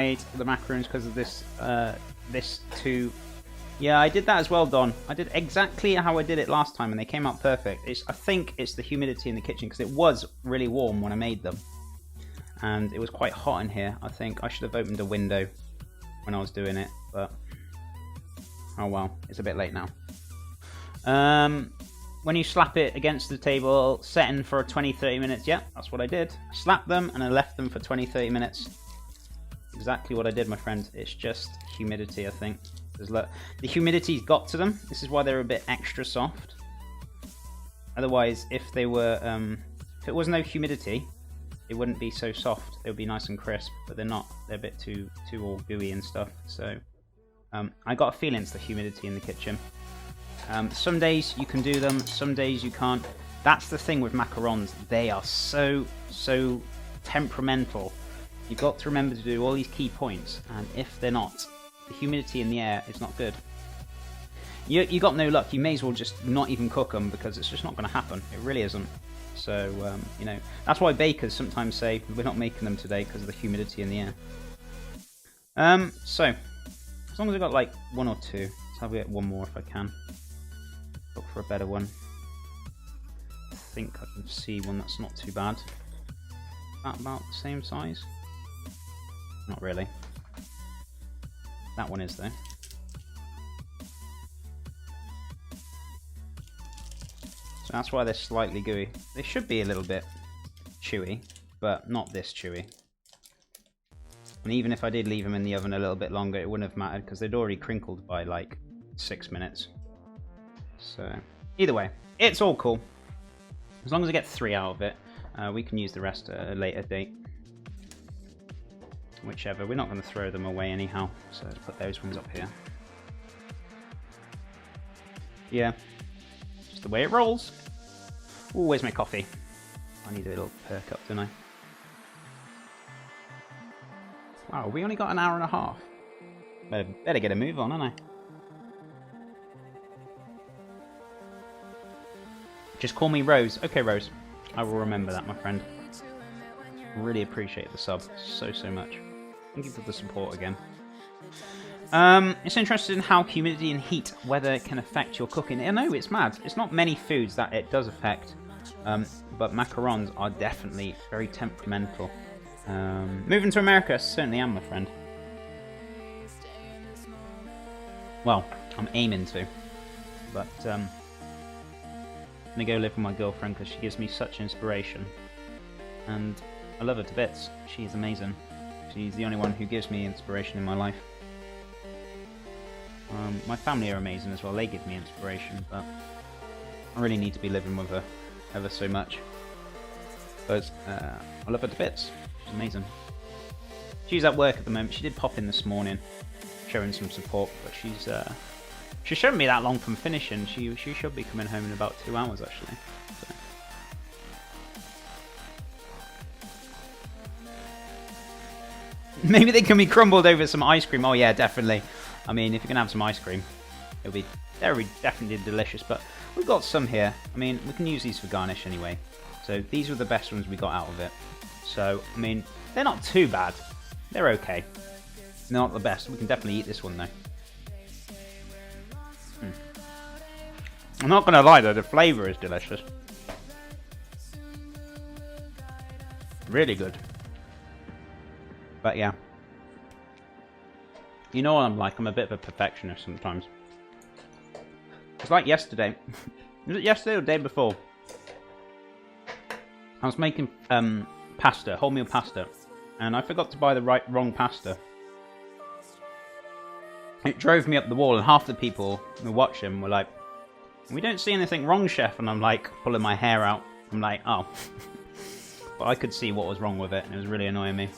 made the macaroons because of this this too. Yeah, I did that as well, Don. I did exactly how I did it last time, and they came out perfect. I think it's the humidity in the kitchen, because it was really warm when I made them. And it was quite hot in here. I think I should have opened a window when I was doing it, but oh well, it's a bit late now. When you slap it against the table, setting for 20-30 minutes. Yeah, that's what I did. I slapped them and I left them for 20-30 minutes. Exactly what I did, my friend. It's just humidity, I think. Look, the humidity's got to them. This is why they're a bit extra soft. Otherwise, if they were, if it was no humidity, it wouldn't be so soft. It would be nice and crisp, but they're not. They're a bit too all gooey and stuff. So, I got a feeling it's the humidity in the kitchen. Some days you can do them, some days you can't. That's the thing with macarons. They are so temperamental. You've got to remember to do all these key points, and if they're not, the humidity in the air is not good. You got no luck. You may as well just not even cook them, because it's just not going to happen. It really isn't. So, you know, that's why bakers sometimes say, we're not making them today because of the humidity in the air. So, as long as I've got like one or two, let's have get one more if I can. Look for a better one. I think I can see one that's not too bad. Is that about the same size? Not really. That one is though. So that's why they're slightly gooey. They should be a little bit chewy, but not this chewy. And even if I did leave them in the oven a little bit longer, it wouldn't have mattered, because they'd already crinkled by like 6 minutes. So either way, it's all cool. As long as I get 3 out of it, we can use the rest at a later date. Whichever. We're not going to throw them away anyhow, so let's put those ones up here. Yeah, just the way it rolls. Ooh, where's my coffee? I need a little perk up, don't I? Wow, we only got an hour and a half. Better get a move on, haven't I? Just call me Rose. Okay, Rose. I will remember that, my friend. Really appreciate the sub so much. Thank you for the support again. It's interested in how humidity and heat, weather can affect your cooking. I know, it's mad. It's not many foods that it does affect, but macarons are definitely very temperamental. Moving to America, certainly am, my friend. Well, I'm aiming to, but I'm gonna go live with my girlfriend because she gives me such inspiration, and I love her to bits. She's amazing. She's the only one who gives me inspiration in my life. My family are amazing as well. They give me inspiration, but I really need to be living with her ever so much. But I love her to bits. She's amazing. She's at work at the moment. She did pop in this morning, showing some support, but she's shown me that long from finishing. She should be coming home in about 2 hours actually. So. Maybe they can be crumbled over some ice cream. Oh yeah, definitely. I mean, if you're gonna have some ice cream, it'll be definitely delicious. But we've got some here. I mean, we can use these for garnish anyway. So these were the best ones we got out of it. So I mean, they're not too bad. They're okay. They're not the best. We can definitely eat this one though. I'm not gonna lie though, the flavour is delicious. Really good. But yeah. You know what I'm like, I'm a bit of a perfectionist sometimes. It's like yesterday. Was it yesterday or the day before? I was making pasta, wholemeal pasta, and I forgot to buy the wrong pasta. It drove me up the wall, and half the people who watch him were like, "We don't see anything wrong, chef," and I'm like, pulling my hair out. I'm like, oh. But I could see what was wrong with it, and it was really annoying me.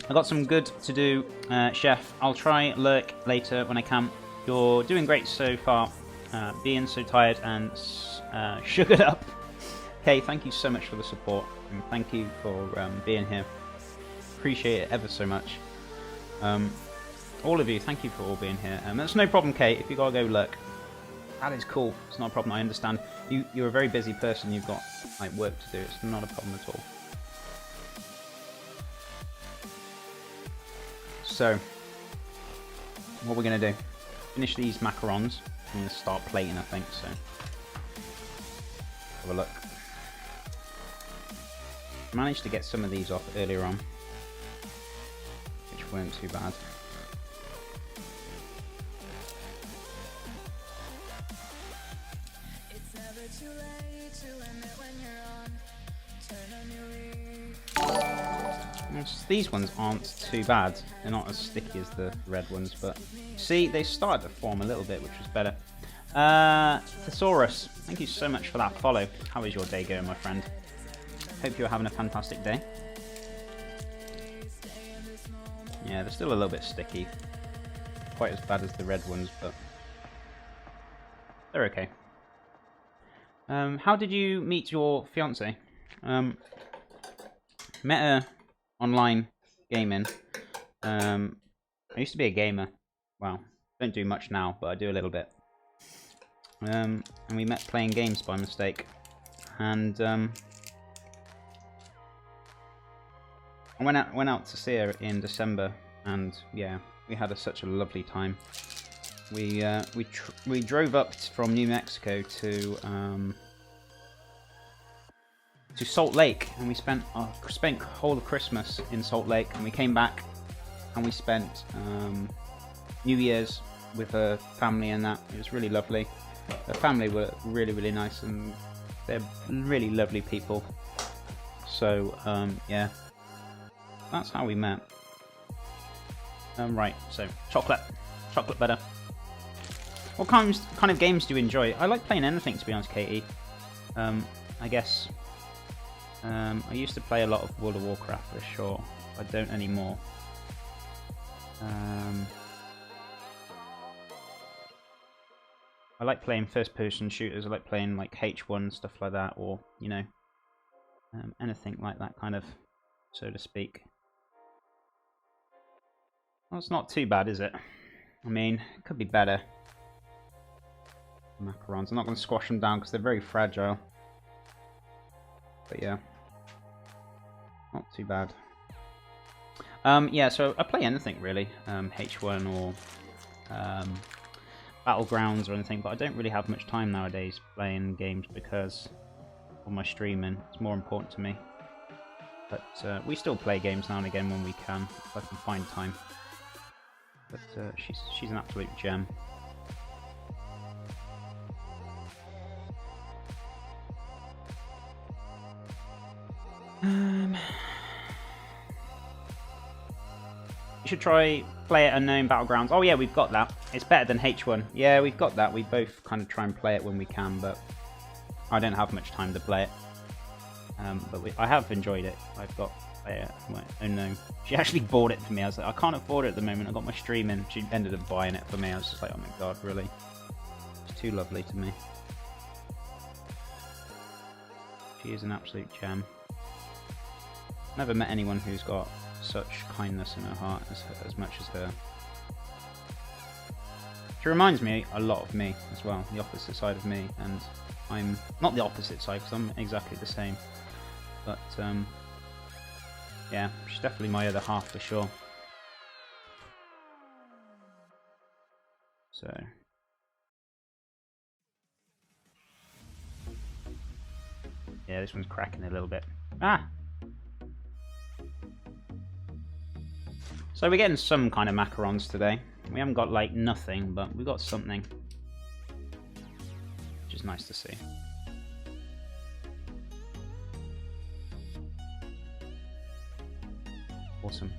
I got some good to do, chef. I'll try lurk later when I can. You're doing great so far. Being so tired and sugared up. Okay, thank you so much for the support, and thank you for being here. Appreciate it ever so much. All of you, thank you for all being here. That's no problem, Kate, if you gotta go lurk. That is cool. It's not a problem, I understand. You're a very busy person, you've got like work to do. It's not a problem at all. So, what we're going to do, finish these macarons. I'm going to start plating, I think, so. Have a look. Managed to get some of these off earlier on, which weren't too bad. These ones aren't too bad. They're not as sticky as the red ones, but see, they started to form a little bit, which was better. Thesaurus, thank you so much for that follow. How is your day going, my friend? Hope you're having a fantastic day. Yeah, they're still a little bit sticky. Quite as bad as the red ones, but they're okay. How did you meet your fiance? Met her online gaming. I used to be a gamer. Well, don't do much now, but I do a little bit. And we met playing games by mistake. And I went out to see her in December, and yeah, we had such a lovely time. We drove up from New Mexico to Salt Lake, and we spent whole of Christmas in Salt Lake, and we came back and we spent New Year's with her family, and that it was really lovely. Her family were really, really nice, and they're really lovely people. So yeah, that's how we met. Right, so chocolate better. What kind of games do you enjoy? I like playing anything, to be honest, Katie. I guess I used to play a lot of World of Warcraft for sure. I don't anymore. I like playing first-person shooters. I like playing like H1 stuff like that, or you know, anything like that kind of, so to speak. Well, it's not too bad, is it? I mean, it could be better. Macarons. I'm not going to squash them down because they're very fragile. But yeah, not too bad. Yeah, so I play anything really, H1 or Battlegrounds or anything, but I don't really have much time nowadays playing games because of my streaming. It's more important to me. But we still play games now and again when we can, if I can find time. But she's an absolute gem. You should try Play It Unknown Battlegrounds. Oh yeah, we've got that. It's better than H1. Yeah, we've got that. We both kind of try and play it when we can, but I don't have much time to play it. But I have enjoyed it. I've got Play It Unknown. She actually bought it for me. I was like, I can't afford it at the moment. I got my stream in. She ended up buying it for me. I was just like, oh my god, really? It's too lovely to me. She is an absolute gem. Never met anyone who's got such kindness in her heart as much as her. She reminds me a lot of me as well, the opposite side of me, and I'm not the opposite side because I'm exactly the same. But yeah, she's definitely my other half for sure. So yeah, this one's cracking a little bit. Ah! So we're getting some kind of macarons today. We haven't got like nothing, but we've got something. Which is nice to see. Awesome.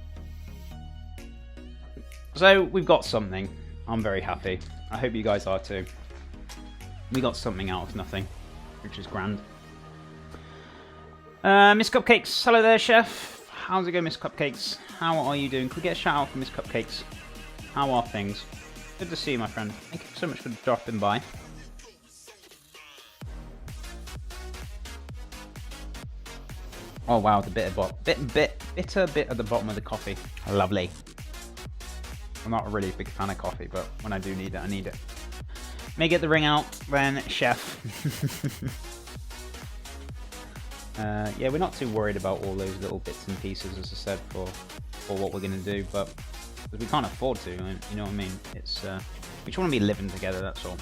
So we've got something. I'm very happy. I hope you guys are too. We got something out of nothing, which is grand. Miss Cupcakes, hello there, chef. How's it going, Miss Cupcakes? How are you doing? Could we get a shout out from Miss Cupcakes? How are things? Good to see you, my friend. Thank you so much for dropping by. Oh wow, the bitter bit at the bottom of the coffee. Lovely. I'm not a really big fan of coffee, but when I do need it, I need it. May get the ring out, then chef. Yeah, we're not too worried about all those little bits and pieces, as I said, for what we're going to do, but we can't afford to, you know what I mean? It's we just want to be living together, that's all.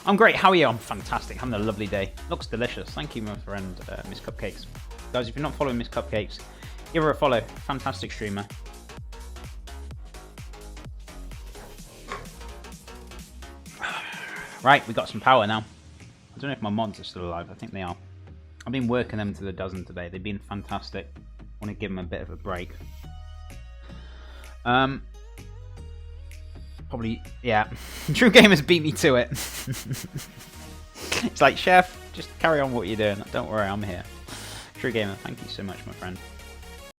I'm great, how are you? I'm fantastic, having a lovely day. Looks delicious, thank you, my friend, Miss Cupcakes. Guys, if you're not following Miss Cupcakes, give her a follow, fantastic streamer. Right, we got some power now. I don't know if my mods are still alive, I think they are. I've been working them to the dozen today, they've been fantastic. I want to give them a bit of a break. Probably, yeah. True Gamers beat me to it. It's like, Chef, just carry on what you're doing. Don't worry, I'm here. True Gamer, thank you so much, my friend.